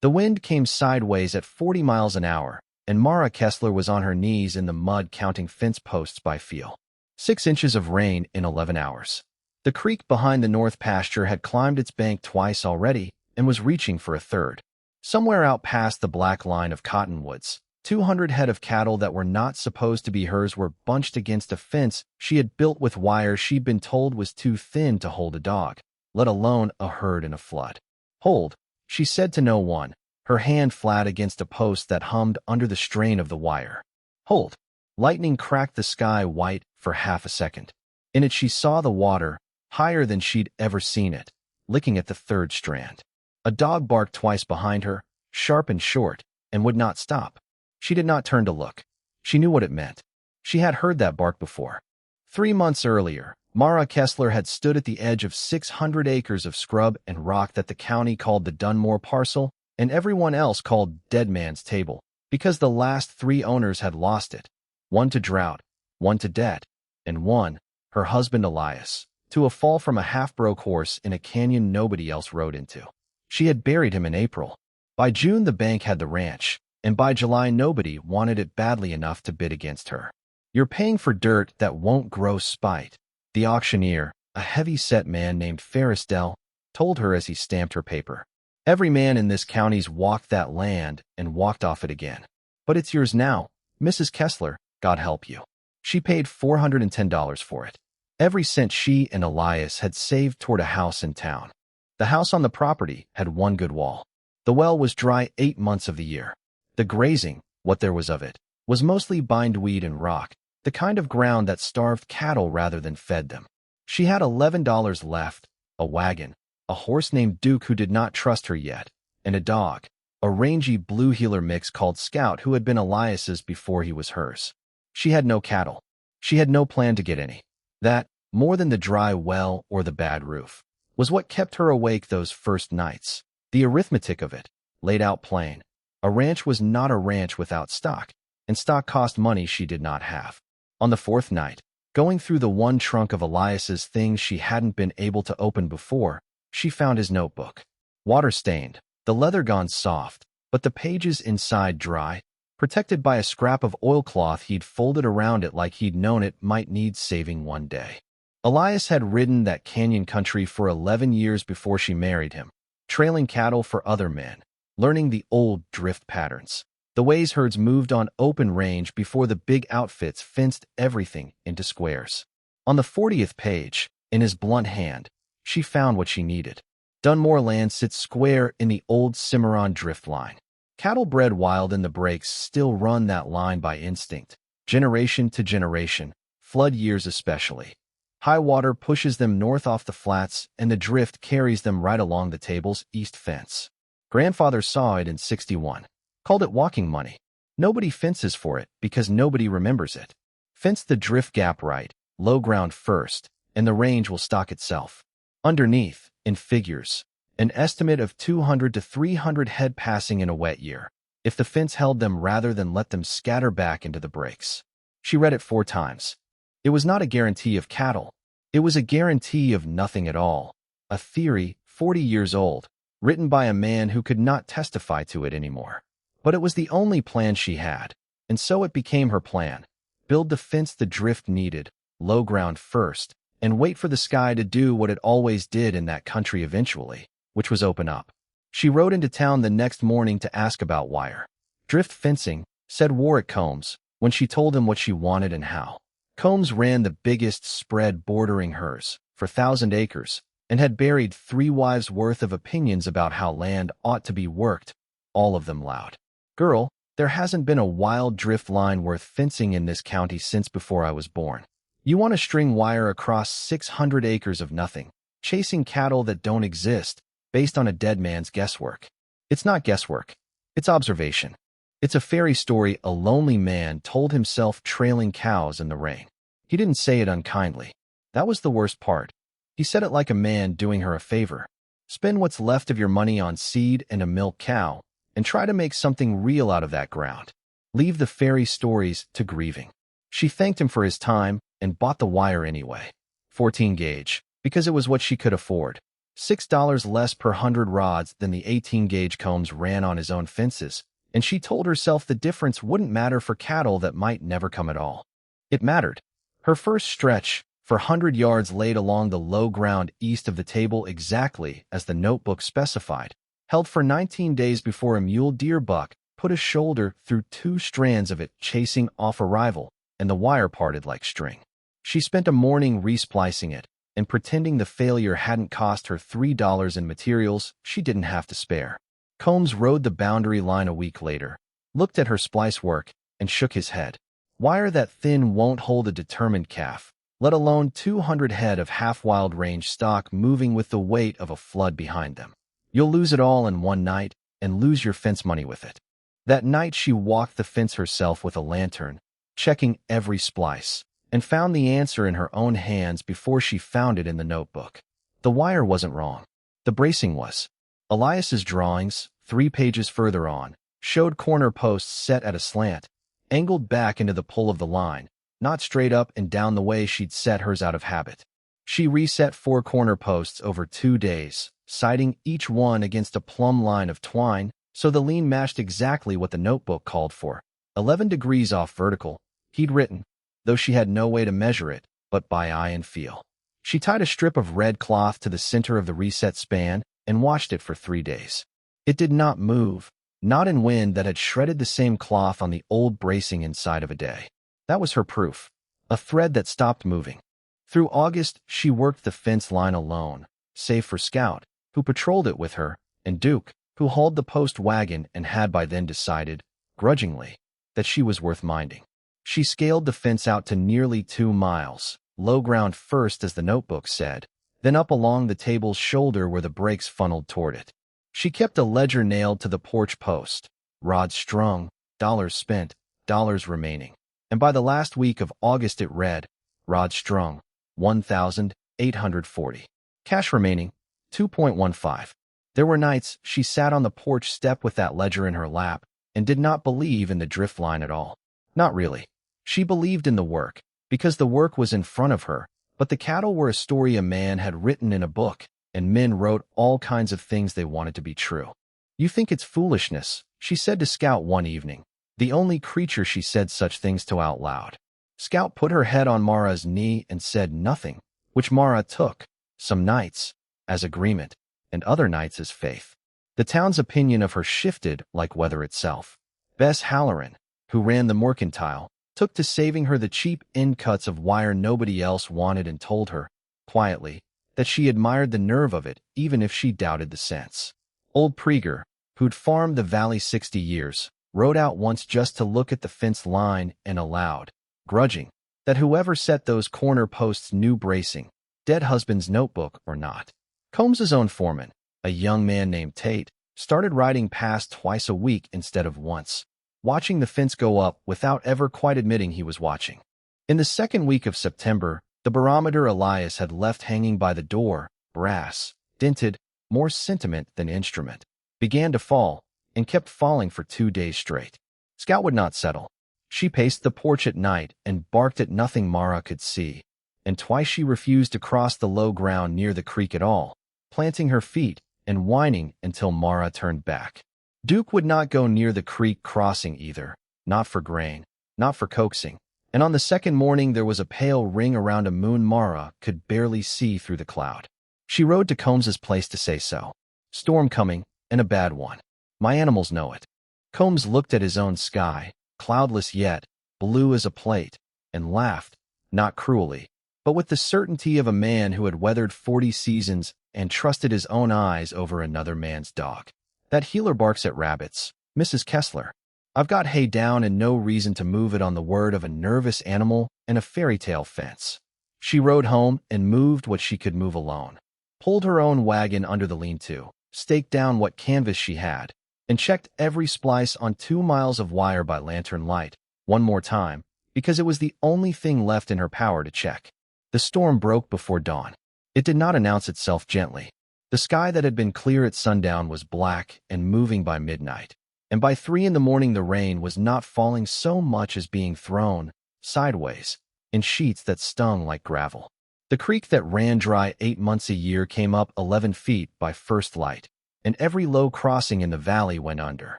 The wind came sideways at 40 miles an hour, and Mara Kessler was on her knees in the mud counting fence posts by feel. 6 inches of rain in 11 hours. The creek behind the north pasture had climbed its bank twice already and was reaching for a third. Somewhere out past the black line of cottonwoods, 200 head of cattle that were not supposed to be hers were bunched against a fence she had built with wire she'd been told was too thin to hold a dog, let alone a herd in a flood. "Hold," she said to no one, her hand flat against a post that hummed under the strain of the wire. "Hold." Lightning cracked the sky white for half a second. In it she saw the water, higher than she'd ever seen it, licking at the third strand. A dog barked twice behind her, sharp and short, and would not stop. She did not turn to look. She knew what it meant. She had heard that bark before. 3 months earlier, Mara Kessler had stood at the edge of 600 acres of scrub and rock that the county called the Dunmore Parcel and everyone else called Dead Man's Table, because the last 3 owners had lost it. One to drought, one to debt, and one, her husband Elias, to a fall from a half-broke horse in a canyon nobody else rode into. She had buried him in April. By June the bank had the ranch, and by July nobody wanted it badly enough to bid against her. "You're paying for dirt that won't grow spite," the auctioneer, a heavy-set man named Ferris Dell, told her as he stamped her paper. "Every man in this county's walked that land and walked off it again. But it's yours now, Mrs. Kessler, God help you." She paid $410 for it. Every cent she and Elias had saved toward a house in town. The house on the property had one good wall. The well was dry 8 months of the year. The grazing, what there was of it, was mostly bindweed and rock, the kind of ground that starved cattle rather than fed them. She had $11 left, a wagon, a horse named Duke who did not trust her yet, and a dog, a rangy blue heeler mix called Scout who had been Elias's before he was hers. She had no cattle. She had no plan to get any. That, more than the dry well or the bad roof, was what kept her awake those first nights. The arithmetic of it, laid out plain. A ranch was not a ranch without stock, and stock cost money she did not have. On the 4th night, going through the one trunk of Elias's things she hadn't been able to open before, she found his notebook. Water-stained, the leather gone soft, but the pages inside dry, protected by a scrap of oilcloth he'd folded around it like he'd known it might need saving one day. Elias had ridden that canyon country for 11 years before she married him, trailing cattle for other men, learning the old drift patterns, the ways herds moved on open range before the big outfits fenced everything into squares. On the 40th page, in his blunt hand, she found what she needed. Dunmore land sits square in the old Cimarron drift line. Cattle bred wild in the breaks still run that line by instinct, generation to generation, flood years especially. High water pushes them north off the flats, and the drift carries them right along the table's east fence. Grandfather saw it in '61, called it walking money. Nobody fences for it because nobody remembers it. Fence the drift gap right, low ground first, and the range will stock itself. Underneath, in figures, an estimate of 200 to 300 head passing in a wet year, if the fence held them rather than let them scatter back into the breaks. She read it 4 times. It was not a guarantee of cattle. It was a guarantee of nothing at all. A theory, 40 years old, written by a man who could not testify to it anymore. But it was the only plan she had, and so it became her plan. Build the fence the drift needed, low ground first, and wait for the sky to do what it always did in that country eventually, which was open up. She rode into town the next morning to ask about wire. "Drift fencing," said Warwick Combs, when she told him what she wanted and how. Combs ran the biggest spread bordering hers, for 1,000 acres, and had buried 3 wives' worth of opinions about how land ought to be worked, all of them loud. "Girl, there hasn't been a wild drift line worth fencing in this county since before I was born. You want to string wire across 600 acres of nothing, chasing cattle that don't exist, based on a dead man's guesswork. It's not guesswork. It's observation. It's a fairy story a lonely man told himself trailing cows in the rain. He didn't say it unkindly. That was the worst part. He said it like a man doing her a favor. Spend what's left of your money on seed and a milk cow, and try to make something real out of that ground. Leave the fairy stories to grieving." She thanked him for his time and bought the wire anyway. 14 gauge, because it was what she could afford. $6 less per 100 rods than the 18-gauge Combs ran on his own fences, and she told herself the difference wouldn't matter for cattle that might never come at all. It mattered. Her first stretch, for 100 yards, laid along the low ground east of the table exactly as the notebook specified, held for 19 days before a mule deer buck put a shoulder through 2 strands of it, chasing off a rival, and the wire parted like string. She spent a morning resplicing it, and pretending the failure hadn't cost her $3 in materials she didn't have to spare. Combs rode the boundary line a week later, looked at her splice work, and shook his head. Wire that thin won't hold a determined calf, let alone 200 head of half-wild range stock moving with the weight of a flood behind them. You'll lose it all in one night, and lose your fence money with it. That night she walked the fence herself with a lantern, checking every splice, and found the answer in her own hands before she found it in the notebook. The wire wasn't wrong. The bracing was. Elias's drawings, 3 pages further on, showed corner posts set at a slant, angled back into the pull of the line, not straight up and down the way she'd set hers out of habit. She reset 4 corner posts over 2 days, sighting each one against a plumb line of twine, so the lean matched exactly what the notebook called for. 11 degrees off vertical, he'd written, though she had no way to measure it, but by eye and feel. She tied a strip of red cloth to the center of the reset span and watched it for 3 days. It did not move, not in wind that had shredded the same cloth on the old bracing inside of a day. That was her proof, a thread that stopped moving. Through August, she worked the fence line alone, save for Scout, who patrolled it with her, and Duke, who hauled the post wagon and had by then decided, grudgingly, that she was worth minding. She scaled the fence out to nearly 2 miles, low ground first as the notebook said, then up along the table's shoulder where the brakes funneled toward it. She kept a ledger nailed to the porch post, rods strung, dollars spent, dollars remaining. And by the last week of August it read, rods strung, 1,840. Cash remaining, 2.15. There were nights she sat on the porch step with that ledger in her lap and did not believe in the drift line at all. Not really. She believed in the work, because the work was in front of her, but the cattle were a story a man had written in a book, and men wrote all kinds of things they wanted to be true. You think it's foolishness, she said to Scout one evening, the only creature she said such things to out loud. Scout put her head on Mara's knee and said nothing, which Mara took, some nights, as agreement, and other nights as faith. The town's opinion of her shifted like weather itself. Bess Halloran, who ran the mercantile, took to saving her the cheap end cuts of wire nobody else wanted and told her, quietly, that she admired the nerve of it even if she doubted the sense. Old Prieger, who'd farmed the valley 60 years, rode out once just to look at the fence line and allowed, grudging, that whoever set those corner posts knew bracing, dead husband's notebook or not. Combs's own foreman, a young man named Tate, started riding past twice a week instead of once, watching the fence go up without ever quite admitting he was watching. In the second week of September, the barometer Elias had left hanging by the door, brass, dented, more sentiment than instrument, began to fall, and kept falling for 2 days straight. Scout would not settle. She paced the porch at night and barked at nothing Mara could see, and twice she refused to cross the low ground near the creek at all, planting her feet and whining until Mara turned back. Duke would not go near the creek crossing either, not for grain, not for coaxing, and on the second morning there was a pale ring around a moon Mara could barely see through the cloud. She rode to Combs's place to say so. Storm coming, and a bad one. My animals know it. Combs looked at his own sky, cloudless yet, blue as a plate, and laughed, not cruelly, but with the certainty of a man who had weathered 40 seasons and trusted his own eyes over another man's dog. That healer barks at rabbits, Mrs. Kessler. I've got hay down and no reason to move it on the word of a nervous animal and a fairy tale fence. She rode home and moved what she could move alone, pulled her own wagon under the lean-to, staked down what canvas she had, and checked every splice on 2 miles of wire by lantern light, one more time, because it was the only thing left in her power to check. The storm broke before dawn. It did not announce itself gently. The sky that had been clear at sundown was black and moving by midnight, and by 3 in the morning the rain was not falling so much as being thrown, sideways, in sheets that stung like gravel. The creek that ran dry 8 months a year came up 11 feet by first light, and every low crossing in the valley went under.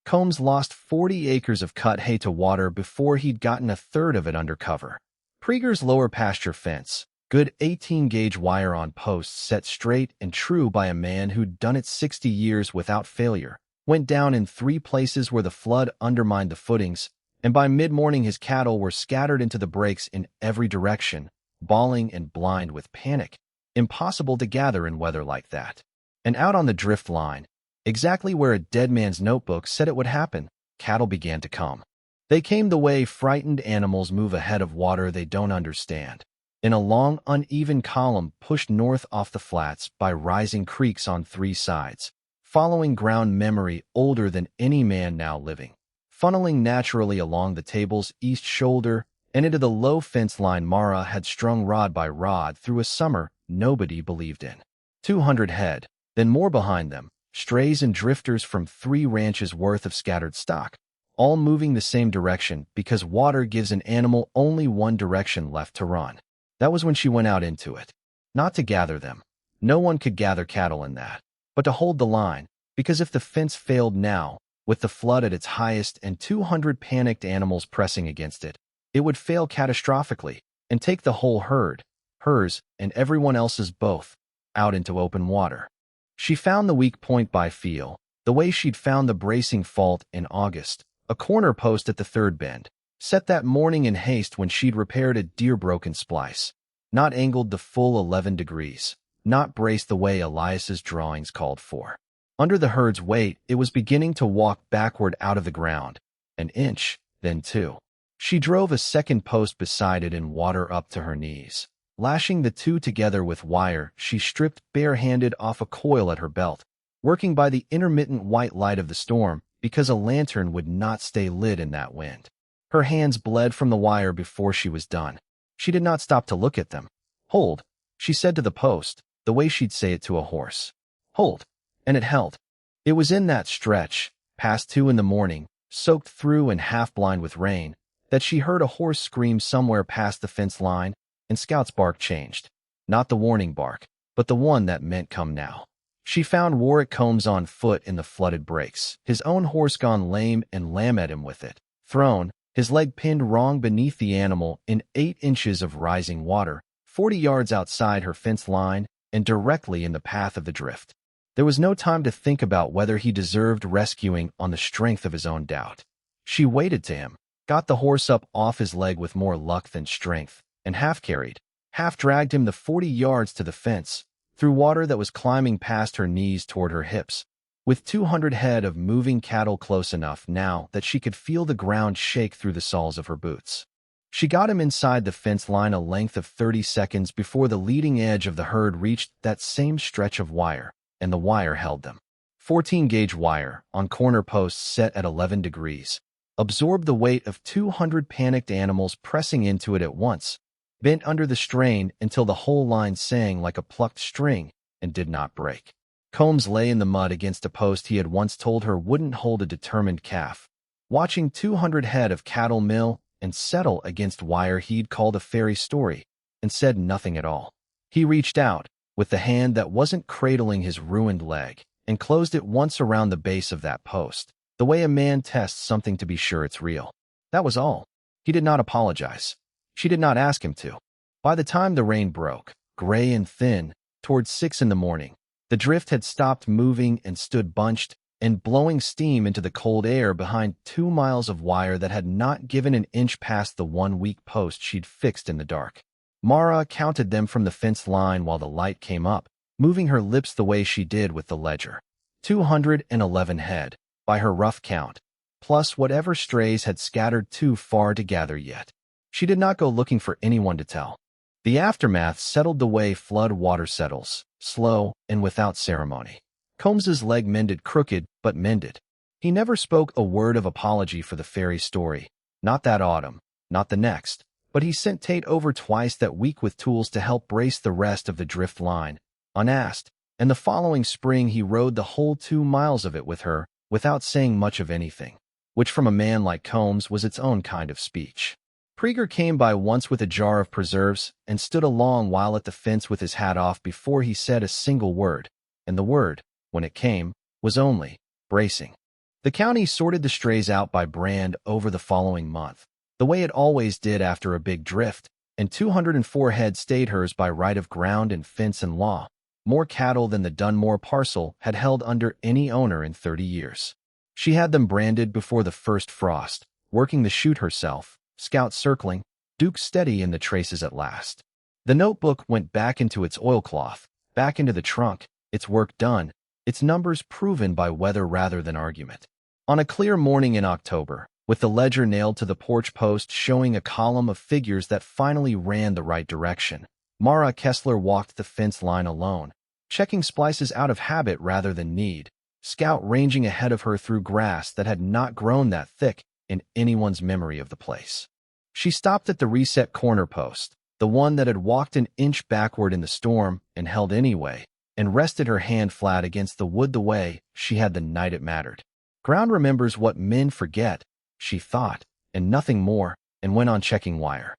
Combs lost 40 acres of cut hay to water before he'd gotten a third of it under cover. Krieger's lower pasture fence, good 18-gauge wire on posts set straight and true by a man who'd done it 60 years without failure, went down in 3 places where the flood undermined the footings, and by mid-morning his cattle were scattered into the breaks in every direction, bawling and blind with panic. Impossible to gather in weather like that. And out on the drift line, exactly where a dead man's notebook said it would happen, cattle began to come. They came the way frightened animals move ahead of water they don't understand, in a long, uneven column pushed north off the flats by rising creeks on 3 sides, following ground memory older than any man now living, funneling naturally along the table's east shoulder and into the low fence line Mara had strung rod by rod through a summer nobody believed in. 200 head, then more behind them, strays and drifters from 3 ranches worth of scattered stock, all moving the same direction because water gives an animal only one direction left to run. That was when she went out into it. Not to gather them. No one could gather cattle in that. But to hold the line, because if the fence failed now, with the flood at its highest and 200 panicked animals pressing against it, it would fail catastrophically and take the whole herd, hers and everyone else's both, out into open water. She found the weak point by feel, the way she'd found the bracing fault in August, a corner post at the third bend, set that morning in haste when she'd repaired a deer-broken splice, not angled the full 11 degrees, not braced the way Elias's drawings called for. Under the herd's weight, it was beginning to walk backward out of the ground, an inch, then 2. She drove a second post beside it in water up to her knees. Lashing the 2 together with wire, she stripped bare-handed off a coil at her belt, working by the intermittent white light of the storm because a lantern would not stay lit in that wind. Her hands bled from the wire before she was done. She did not stop to look at them. "Hold," she said to the post, the way she'd say it to a horse. "Hold." And it held. It was in that stretch, past 2 in the morning, soaked through and half-blind with rain, that she heard a horse scream somewhere past the fence line, and Scout's bark changed. Not the warning bark, but the one that meant come now. She found Warwick Combs on foot in the flooded breaks, his own horse gone lame and lamb at him with it, thrown, his leg pinned wrong beneath the animal in 8 inches of rising water, 40 yards outside her fence line and directly in the path of the drift. There was no time to think about whether he deserved rescuing on the strength of his own doubt. She waded to him, got the horse up off his leg with more luck than strength, and half-carried, half-dragged him the 40 yards to the fence, through water that was climbing past her knees toward her hips, with 200 head of moving cattle close enough now that she could feel the ground shake through the soles of her boots. She got him inside the fence line a length of 30 seconds before the leading edge of the herd reached that same stretch of wire, and the wire held them. 14-gauge wire, on corner posts set at 11 degrees, absorbed the weight of 200 panicked animals pressing into it at once, bent under the strain until the whole line sang like a plucked string and did not break. Combs lay in the mud against a post he had once told her wouldn't hold a determined calf, watching 200 head of cattle mill and settle against wire he'd called a fairy story, and said nothing at all. He reached out, with the hand that wasn't cradling his ruined leg, and closed it once around the base of that post, the way a man tests something to be sure it's real. That was all. He did not apologize. She did not ask him to. By the time the rain broke, gray and thin, toward 6 in the morning, the drift had stopped moving and stood bunched and blowing steam into the cold air behind 2 miles of wire that had not given an inch past the 1 weak post she'd fixed in the dark. Mara counted them from the fence line while the light came up, moving her lips the way she did with the ledger. 211 head, by her rough count, plus whatever strays had scattered too far to gather yet. She did not go looking for anyone to tell. The aftermath settled the way flood water settles, slow and without ceremony. Combs's leg mended crooked, but mended. He never spoke a word of apology for the fairy story, not that autumn, not the next, but he sent Tate over twice that week with tools to help brace the rest of the drift line, unasked, and the following spring he rode the whole 2 miles of it with her, without saying much of anything, which from a man like Combs was its own kind of speech. Krieger came by once with a jar of preserves and stood a long while at the fence with his hat off before he said a single word, and the word, when it came, was only bracing. The county sorted the strays out by brand over the following month, the way it always did after a big drift, and 204 head stayed hers by right of ground and fence and law, more cattle than the Dunmore parcel had held under any owner in 30 years. She had them branded before the first frost, working the chute herself, Scout circling, Duke steady in the traces at last. The notebook went back into its oilcloth, back into the trunk, its work done, its numbers proven by weather rather than argument. On a clear morning in October, with the ledger nailed to the porch post showing a column of figures that finally ran the right direction, Mara Kessler walked the fence line alone, checking splices out of habit rather than need, Scout ranging ahead of her through grass that had not grown that thick in anyone's memory of the place. She stopped at the reset corner post, the one that had walked an inch backward in the storm and held anyway, and rested her hand flat against the wood the way she had the night it mattered. Ground remembers what men forget, she thought, and nothing more, and went on checking wire.